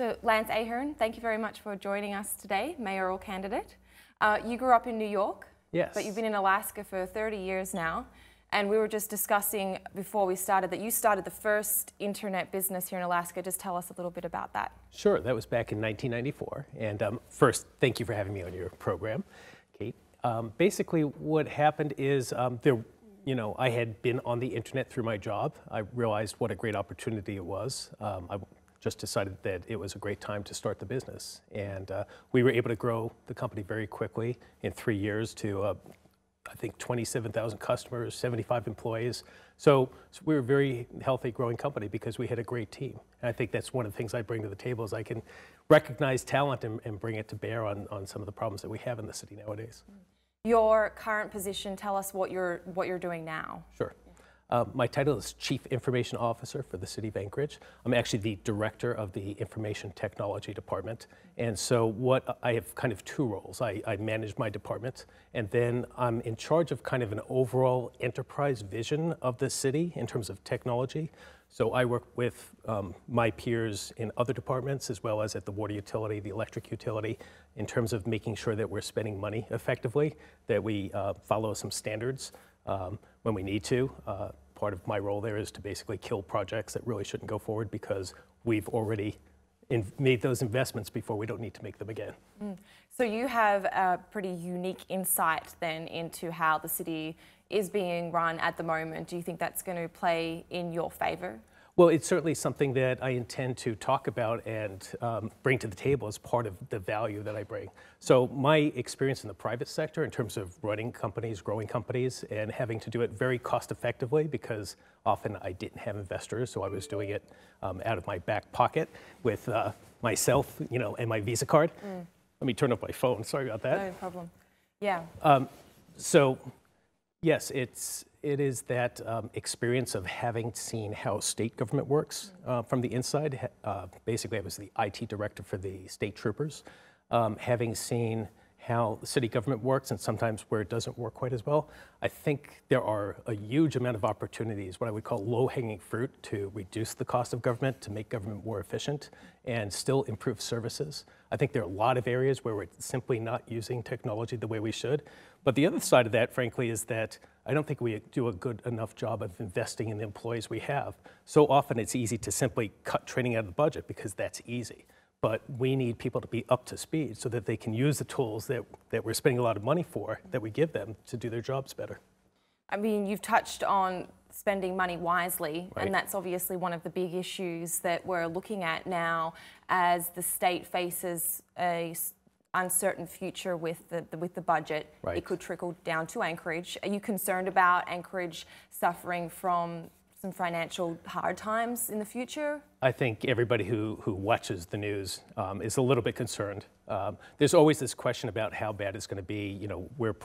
So Lance Ahern, thank you very much for joining us today, mayoral candidate. You grew up in New York, yes, but you've been in Alaska for 30 years now. And we were just discussing before we started that you started the first internet business here in Alaska. Just tell us a little bit about that. Sure, that was back in 1994. And first, thank you for having me on your program, Kate. Basically, what happened is I had been on the internet through my job. I realized what a great opportunity it was. I just decided that it was a great time to start the business. And we were able to grow the company very quickly in 3 years to, I think, 27,000 customers, 75 employees. So we were a very healthy, growing company because we had a great team. And I think that's one of the things I bring to the table is I can recognize talent and bring it to bear on some of the problems that we have in the city nowadays. Your current position, tell us what you're doing now. Sure. My title is Chief Information Officer for the City of Anchorage. I'm actually the Director of the Information Technology Department. And so I have kind of two roles. I manage my department, and then I'm in charge of kind of an overall enterprise vision of the city in terms of technology. So I work with my peers in other departments, as well as at the water utility, the electric utility, in terms of making sure that we're spending money effectively, that we follow some standards when we need to. Part of my role there is to basically kill projects that really shouldn't go forward because we've already made those investments before we don't need to make them again. So you have a pretty unique insight then into how the city is being run at the moment. Do you think that's going to play in your favor? Well, it's certainly something that I intend to talk about and bring to the table as part of the value that I bring. So my experience in the private sector in terms of running companies, growing companies, and having to do it very cost effectively because often I didn't have investors, so I was doing it out of my back pocket with myself, and my Visa card. Let me turn off my phone, sorry about that. No problem, yeah. So yes, it is that experience of having seen how state government works from the inside. Basically, I was the IT director for the state troopers. Having seen how the city government works and sometimes where it doesn't work quite as well, I think there are a huge amount of opportunities, what I would call low-hanging fruit, to reduce the cost of government, to make government more efficient, and still improve services. I think there are a lot of areas where we're simply not using technology the way we should. But the other side of that, frankly, is that I don't think we do a good enough job of investing in the employees we have. So often it's easy to simply cut training out of the budget because that's easy. But we need people to be up to speed so that they can use the tools that we're spending a lot of money for, that we give them to do their jobs better. I mean, you've touched on spending money wisely, right. And that's obviously one of the big issues that we're looking at now as the state faces a uncertain future with the budget. Right. It could trickle down to Anchorage. Are you concerned about Anchorage suffering from some financial hard times in the future? I think everybody who watches the news is a little bit concerned. There's always this question about how bad it's going to be, where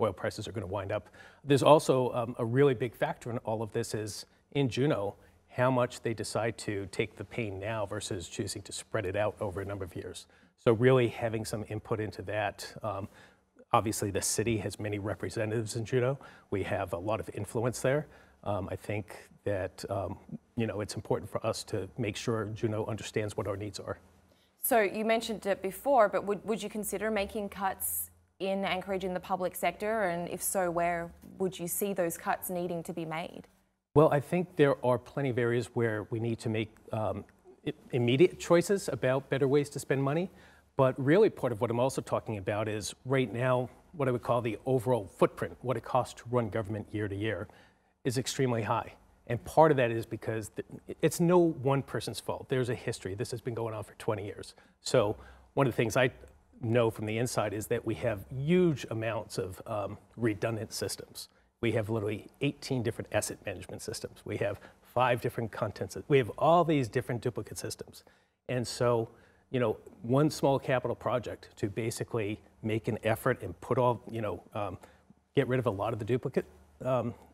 oil prices are going to wind up. There's also a really big factor in all of this is, in Juneau, how much they decide to take the pain now versus choosing to spread it out over a number of years. So really having some input into that. Obviously, the city has many representatives in Juneau. We have a lot of influence there. I think that it's important for us to make sure Juneau understands what our needs are. So you mentioned it before, but would you consider making cuts in Anchorage in the public sector? And if so, where would you see those cuts needing to be made? Well, I think there are plenty of areas where we need to make immediate choices about better ways to spend money. But really part of what I'm also talking about is right now, what I would call the overall footprint, what it costs to run government year to year, is extremely high. And part of that is because it's no one person's fault. There's a history. This has been going on for 20 years. So one of the things I know from the inside is that we have huge amounts of redundant systems. We have literally 18 different asset management systems. We have 5 different content systems. We have all these different duplicate systems. And so, one small capital project to basically make an effort and put all, get rid of a lot of the duplicate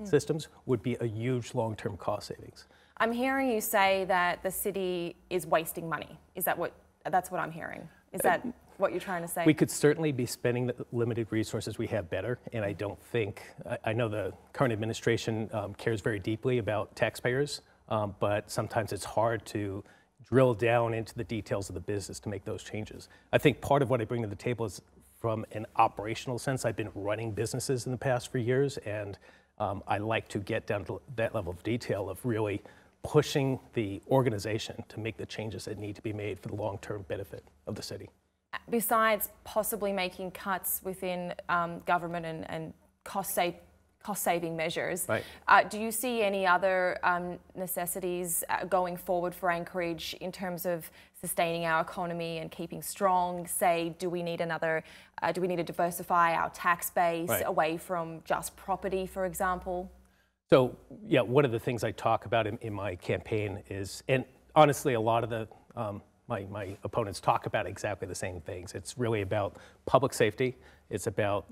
systems would be a huge long-term cost savings. I'm hearing you say that the city is wasting money. That's what I'm hearing? Is that what you're trying to say? We could certainly be spending the limited resources we have better, and I don't think, I know the current administration cares very deeply about taxpayers, but sometimes it's hard to drill down into the details of the business to make those changes. I think part of what I bring to the table is from an operational sense. I've been running businesses in the past for years, and I like to get down to that level of detail of really pushing the organization to make the changes that need to be made for the long-term benefit of the city. Besides possibly making cuts within government and cost-saving measures, right. Do you see any other necessities going forward for Anchorage in terms of sustaining our economy and keeping strong? Say, do we need to diversify our tax base right. away from just property, for example? So, yeah, one of the things I talk about in my campaign is, and honestly, a lot of the my opponents talk about exactly the same things. It's really about public safety. It's about,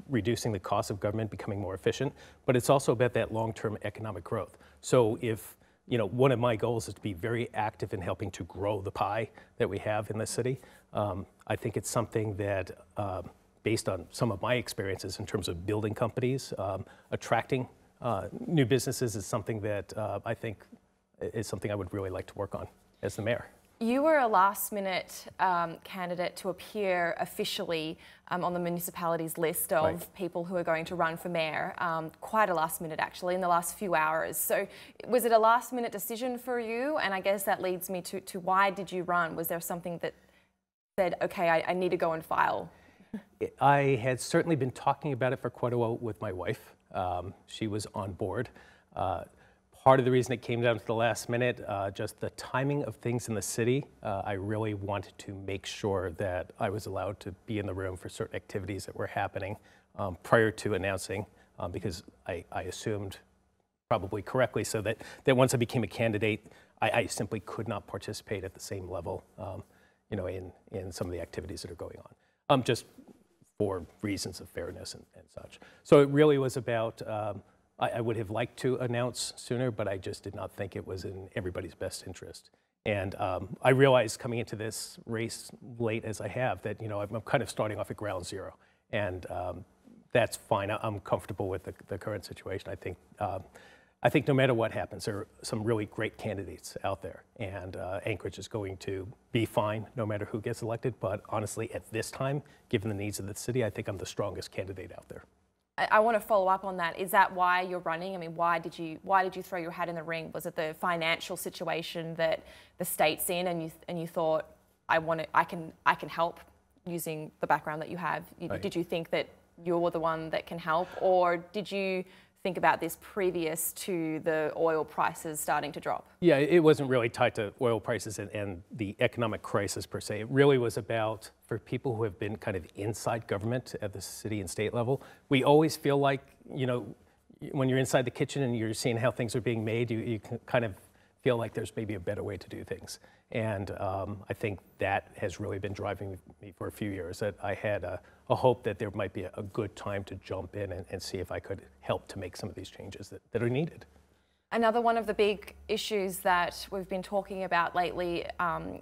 reducing the cost of government, becoming more efficient, but it's also about that long-term economic growth. So if, one of my goals is to be very active in helping to grow the pie that we have in this city, I think it's something that, based on some of my experiences in terms of building companies, attracting new businesses is something that I think is something I would really like to work on as the mayor. You were a last-minute candidate to appear officially on the municipality's list of right. people who are going to run for mayor. Quite a last minute, actually, in the last few hours. So was it a last-minute decision for you? And I guess that leads me to why did you run? Was there something that said, okay, I need to go and file? I had certainly been talking about it for quite a while with my wife. She was on board. Part of the reason it came down to the last minute, just the timing of things in the city, I really wanted to make sure that I was allowed to be in the room for certain activities that were happening prior to announcing, because I assumed, probably correctly, so that once I became a candidate, I simply could not participate at the same level, in some of the activities that are going on, just for reasons of fairness and such. So it really was about, I would have liked to announce sooner, but I just did not think it was in everybody's best interest. And I realized coming into this race late as I have that, I'm kind of starting off at ground zero. And that's fine. I'm comfortable with the current situation. I think no matter what happens, there are some really great candidates out there. And Anchorage is going to be fine no matter who gets elected. But honestly, at this time, given the needs of the city, I think I'm the strongest candidate out there. I want to follow up on that. Is that why you're running? I mean, why did you throw your hat in the ring? Was it the financial situation that the state's in, and you thought, I can help using the background that you have? Right. Did you think that you're the one that can help, or did you think about this previous to the oil prices starting to drop? Yeah, it wasn't really tied to oil prices and the economic crisis per se. It really was about, for people who have been kind of inside government at the city and state level, we always feel like, when you're inside the kitchen and you're seeing how things are being made, you can kind of feel like there's maybe a better way to do things. And I think that has really been driving me for a few years, that I had a hope that there might be a good time to jump in and see if I could help to make some of these changes that are needed. Another one of the big issues that we've been talking about lately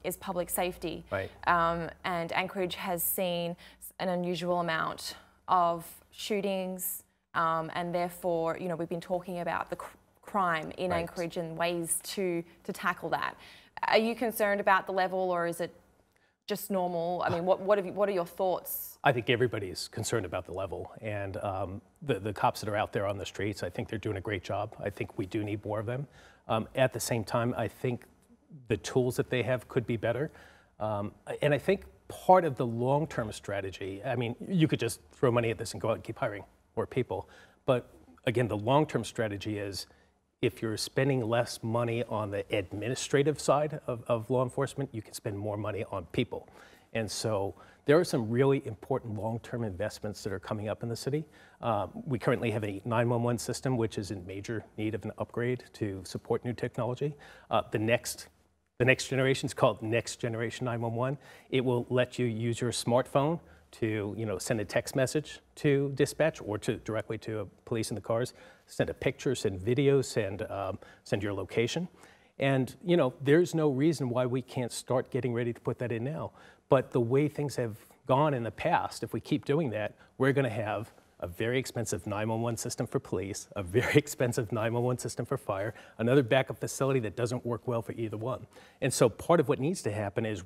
is public safety. Right. And Anchorage has seen an unusual amount of shootings, and therefore, we've been talking about the crime in right. Anchorage and ways to tackle that. Are you concerned about the level, or is it just normal? I mean, what are your thoughts? I think everybody's concerned about the level, and the cops that are out there on the streets, I think they're doing a great job. I think we do need more of them. At the same time, I think the tools that they have could be better. And I think part of the long-term strategy, I mean, you could just throw money at this and go out and keep hiring more people. But again, the long-term strategy is, if you're spending less money on the administrative side of law enforcement, you can spend more money on people. And so there are some really important long-term investments that are coming up in the city. We currently have a 911 system, which is in major need of an upgrade to support new technology. The next generation is called Next Generation 911. It will let you use your smartphone to send a text message to dispatch or directly to police in the cars, send a picture, send videos, send your location. And there's no reason why we can't start getting ready to put that in now. But the way things have gone in the past, if we keep doing that, we're going to have a very expensive 911 system for police, a very expensive 911 system for fire, another backup facility that doesn't work well for either one. And so part of what needs to happen is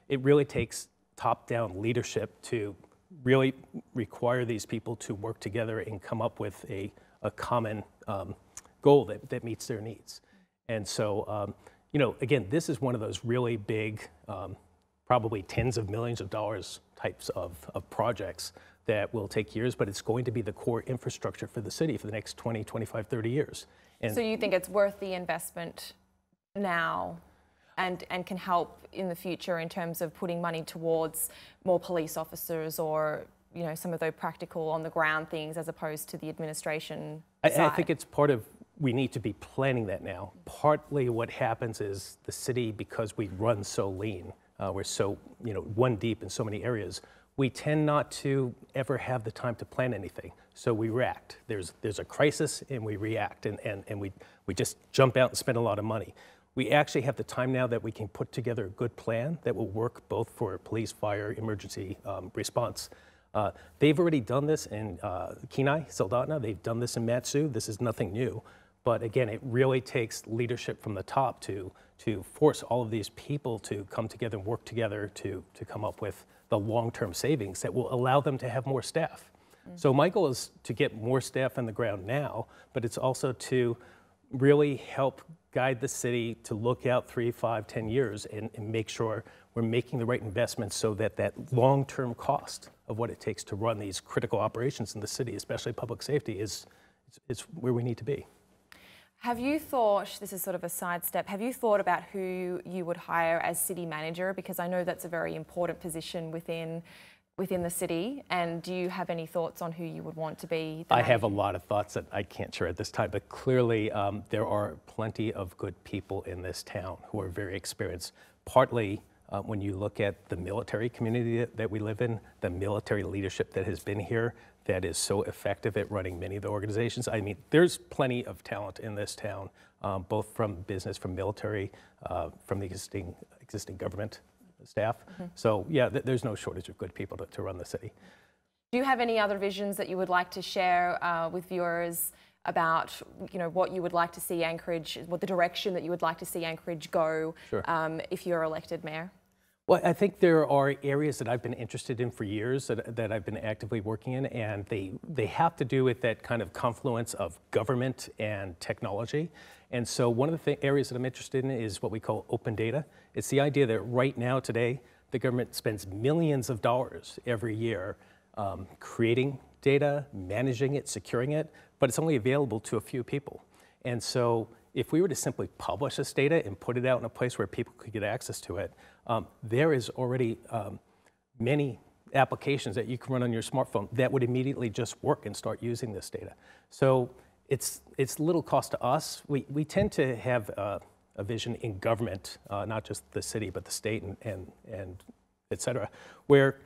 it really takes top-down leadership to really require these people to work together and come up with a common goal that meets their needs. And so, you know, again, this is one of those really big, probably tens of millions of dollars types of projects that will take years, but it's going to be the core infrastructure for the city for the next 20, 25, 30 years. And so you think it's worth the investment now and can help in the future in terms of putting money towards more police officers or, you know, some of those practical on the ground things as opposed to the administration side? I think it's part of, we need to be planning that now. Partly what happens is the city, because we run so lean, we're so, you know, one deep in so many areas, we tend not to ever have the time to plan anything. So we react. There's a crisis and we react, and we just jump out and spend a lot of money. We actually have the time now that we can put together a good plan that will work both for police, fire, emergency response. They've already done this in Kenai, Soldotna. They've done this in Matsu. This is nothing new. But again, it really takes leadership from the top to force all of these people to come together and work together to come up with the long-term savings that will allow them to have more staff. So my goal is to get more staff on the ground now, but it's also to really help guide the city to look out 3, 5, 10 years and make sure we're making the right investments so that that long-term cost of what it takes to run these critical operations in the city, especially public safety, is where we need to be. Have you thought, this is sort of a sidestep, have you thought about who you would hire as city manager? Because I know that's a very important position within the city. And do you have any thoughts on who you would want to be the I manager? have a lot of thoughts that I can't share at this time, but clearly there are plenty of good people in this town who are very experienced. Partly when you look at the military community that we live in, the military leadership that has been here, that is so effective at running many of the organizations. I mean, there's plenty of talent in this town, both from business, from military, from the existing government staff. So yeah, there's no shortage of good people to run the city. Do you have any other visions that you would like to share with viewers about, you know, what you would like to see Anchorage, what the direction that you would like to see Anchorage go if you're elected mayor? Well, I think there are areas that I've been interested in for years that I've been actively working in, and they have to do with that kind of confluence of government and technology. And so one of the areas that I'm interested in is what we call open data. It's the idea that right now, today, the government spends millions of dollars every year creating data, managing it, securing it, but it's only available to a few people. And so if we were to simply publish this data and put it out in a place where people could get access to it, there is already many applications that you can run on your smartphone that would immediately just work and start using this data. So it's little cost to us. We tend to have a vision in government, not just the city, but the state and et cetera, where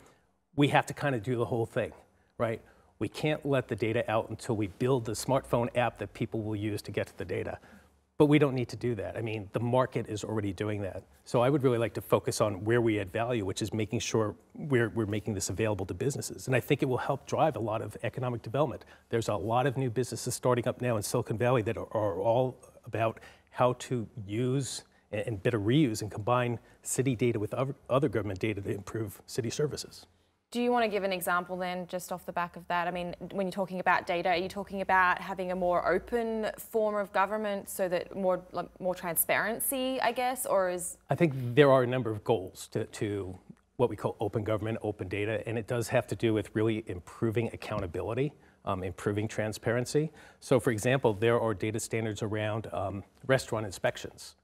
we have to kind of do the whole thing, right? We can't let the data out until we build the smartphone app that people will use to get to the data. But we don't need to do that. I mean, the market is already doing that. So I would really like to focus on where we add value, which is making sure we're making this available to businesses. And I think it will help drive a lot of economic development. There's a lot of new businesses starting up now in Silicon Valley that are all about how to use and better reuse and combine city data with other government data to improve city services. Do you want to give an example then, just off the back of that? I mean, when you're talking about data, are you talking about having a more open form of government so that more transparency, I guess, or is? I think there are a number of goals to what we call open government, open data, and it does have to do with really improving accountability, improving transparency. So for example, there are data standards around restaurant inspections.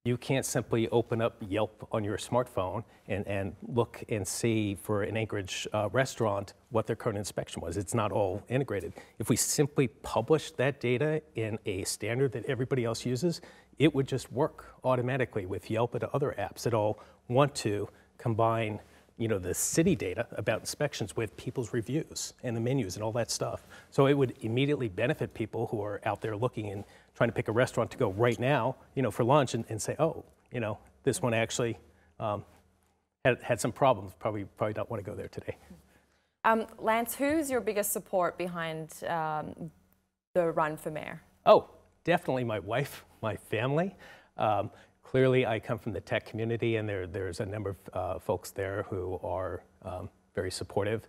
You can't simply open up Yelp on your smartphone and look and see for an Anchorage restaurant what their current inspection was. It's not all integrated. If we simply publish that data in a standard that everybody else uses, it would just work automatically with Yelp and other apps that all want to combine, you know, the city data about inspections with people's reviews and the menus and all that stuff. So it would immediately benefit people who are out there looking and trying to pick a restaurant to go right now, you know, for lunch and say, oh, you know, this one actually had some problems. Probably don't want to go there today. Lance, who's your biggest support behind the run for mayor? Oh, definitely my wife, my family. Clearly, I come from the tech community, and there's a number of folks there who are very supportive.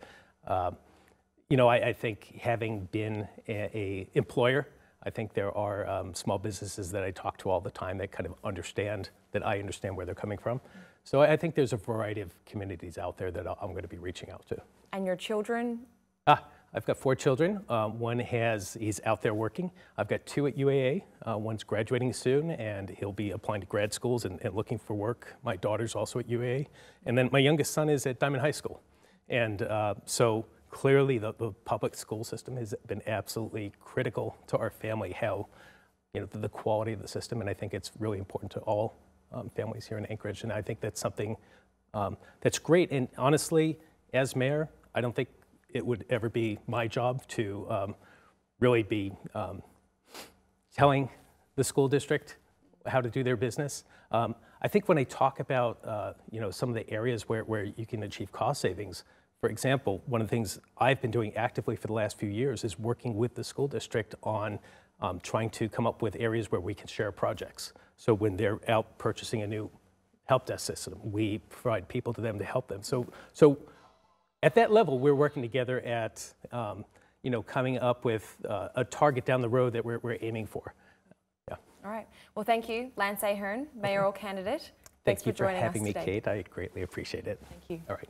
You know, I think having been a employer, I think there are small businesses that I talk to all the time that kind of understand, that I understand where they're coming from. So I think there's a variety of communities out there that I'm going to be reaching out to. And your children? I've got 4 children. One he's out there working. I've got 2 at UAA. One's graduating soon, and he'll be applying to grad schools and looking for work. My daughter's also at UAA. And then my youngest son is at Diamond High School. And so clearly the public school system has been absolutely critical to our family, how, you know, the quality of the system. And I think it's really important to all families here in Anchorage. And I think that's something that's great. And honestly, as mayor, I don't think it would ever be my job to really be telling the school district how to do their business. I think when I talk about you know, some of the areas where you can achieve cost savings, for example, one of the things I've been doing actively for the last few years is working with the school district on trying to come up with areas where we can share projects. So when they're out purchasing a new help desk system, we provide people to them to help them. So at that level, we're working together at, you know, coming up with a target down the road that we're aiming for. Yeah. All right. Well, thank you, Lance Ahern, mayoral candidate. Thank you for joining having us me, today. Kate. I greatly appreciate it. Thank you. All right.